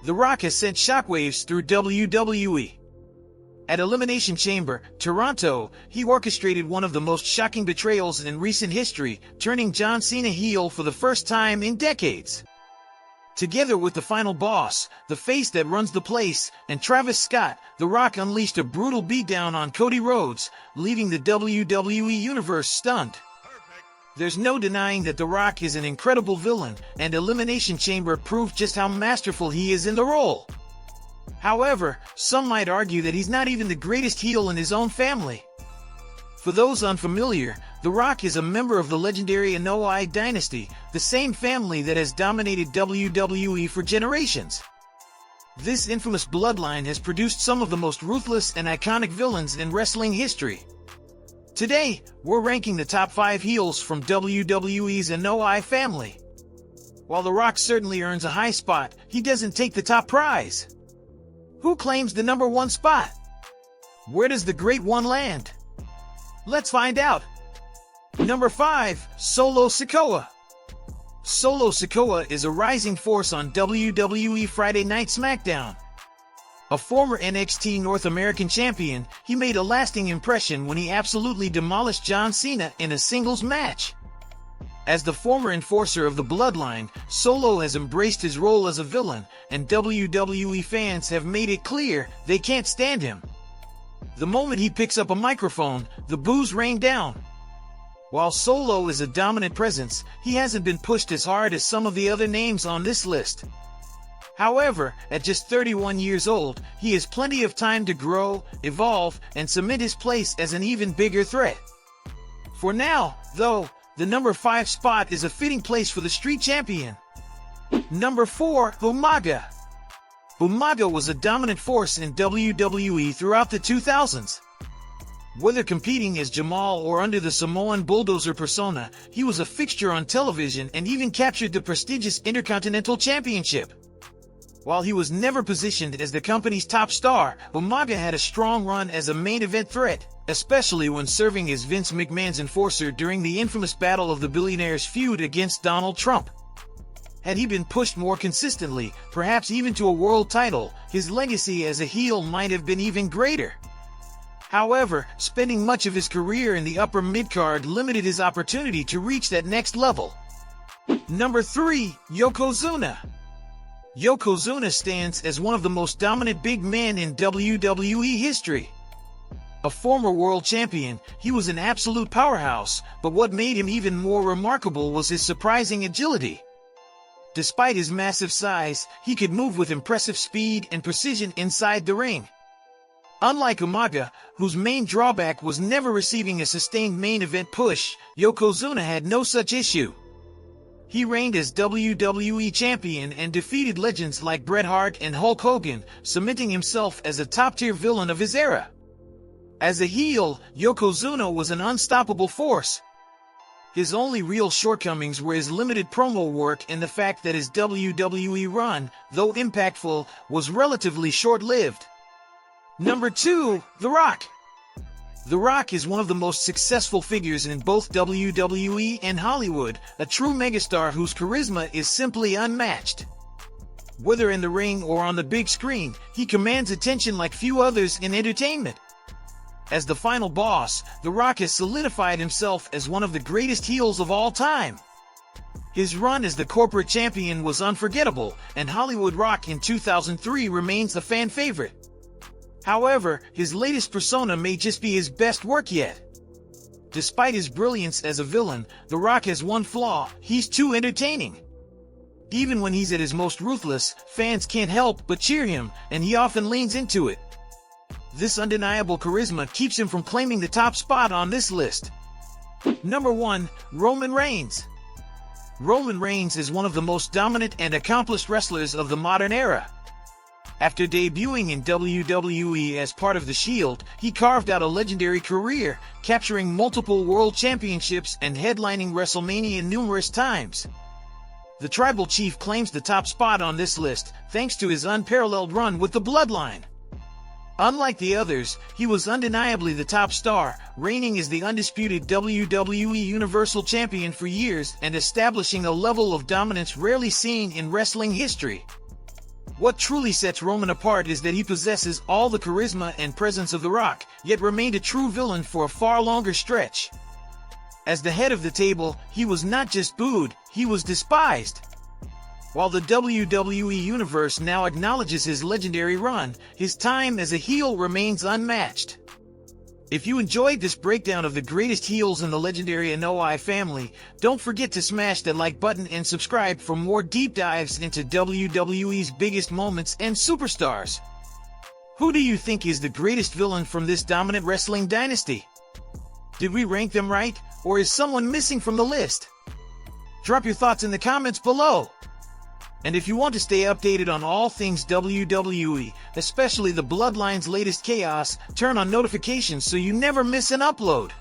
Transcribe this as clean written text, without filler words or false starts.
The Rock has sent shockwaves through WWE. At Elimination Chamber, Toronto, he orchestrated one of the most shocking betrayals in recent history, turning John Cena heel for the first time in decades. Together with the final boss, the face that runs the place, and Travis Scott, The Rock unleashed a brutal beatdown on Cody Rhodes, leaving the WWE Universe stunned. There's no denying that The Rock is an incredible villain, and Elimination Chamber proved just how masterful he is in the role. However, some might argue that he's not even the greatest heel in his own family. For those unfamiliar, The Rock is a member of the legendary Anoa'i dynasty, the same family that has dominated WWE for generations. This infamous bloodline has produced some of the most ruthless and iconic villains in wrestling history. Today, we're ranking the top 5 heels from WWE's Anoa'i Family. While The Rock certainly earns a high spot, he doesn't take the top prize. Who claims the number 1 spot? Where does the Great One land? Let's find out. Number 5, Solo Sikoa. Solo Sikoa is a rising force on WWE Friday Night SmackDown. A former NXT North American champion, he made a lasting impression when he absolutely demolished John Cena in a singles match. As the former enforcer of the bloodline, Solo has embraced his role as a villain, and WWE fans have made it clear they can't stand him. The moment he picks up a microphone, the boos rain down. While Solo is a dominant presence, he hasn't been pushed as hard as some of the other names on this list. However, at just 31 years old, he has plenty of time to grow, evolve, and cement his place as an even bigger threat. For now, though, the number 5 spot is a fitting place for the Street Champion. Number 4, Umaga. Umaga was a dominant force in WWE throughout the 2000s. Whether competing as Jamal or under the Samoan Bulldozer persona, he was a fixture on television and even captured the prestigious Intercontinental Championship. While he was never positioned as the company's top star, Umaga had a strong run as a main event threat, especially when serving as Vince McMahon's enforcer during the infamous Battle of the Billionaires feud against Donald Trump. Had he been pushed more consistently, perhaps even to a world title, his legacy as a heel might have been even greater. However, spending much of his career in the upper mid-card limited his opportunity to reach that next level. Number 3, Yokozuna. Yokozuna stands as one of the most dominant big men in WWE history. A former world champion, he was an absolute powerhouse, but what made him even more remarkable was his surprising agility. Despite his massive size, he could move with impressive speed and precision inside the ring. Unlike Umaga, whose main drawback was never receiving a sustained main event push, Yokozuna had no such issue. He reigned as WWE champion and defeated legends like Bret Hart and Hulk Hogan, cementing himself as a top-tier villain of his era. As a heel, Yokozuna was an unstoppable force. His only real shortcomings were his limited promo work and the fact that his WWE run, though impactful, was relatively short-lived. Number 2, The Rock. The Rock is one of the most successful figures in both WWE and Hollywood, a true megastar whose charisma is simply unmatched. Whether in the ring or on the big screen, he commands attention like few others in entertainment. As the final boss, The Rock has solidified himself as one of the greatest heels of all time. His run as the corporate champion was unforgettable, and Hollywood Rock in 2003 remains a fan favorite. However, his latest persona may just be his best work yet. Despite his brilliance as a villain, The Rock has one flaw: he's too entertaining. Even when he's at his most ruthless, fans can't help but cheer him, and he often leans into it. This undeniable charisma keeps him from claiming the top spot on this list. Number 1, Roman Reigns. Roman Reigns is one of the most dominant and accomplished wrestlers of the modern era. After debuting in WWE as part of The Shield, he carved out a legendary career, capturing multiple world championships and headlining WrestleMania numerous times. The Tribal Chief claims the top spot on this list, thanks to his unparalleled run with the Bloodline. Unlike the others, he was undeniably the top star, reigning as the undisputed WWE Universal Champion for years and establishing a level of dominance rarely seen in wrestling history. What truly sets Roman apart is that he possesses all the charisma and presence of The Rock, yet remained a true villain for a far longer stretch. As the head of the table, he was not just booed, he was despised. While the WWE Universe now acknowledges his legendary run, his time as a heel remains unmatched. If you enjoyed this breakdown of the greatest heels in the legendary Anoa'i family, don't forget to smash that like button and subscribe for more deep dives into WWE's biggest moments and superstars. Who do you think is the greatest villain from this dominant wrestling dynasty? Did we rank them right, or is someone missing from the list? Drop your thoughts in the comments below. And if you want to stay updated on all things WWE, especially the Bloodline's latest chaos, turn on notifications so you never miss an upload.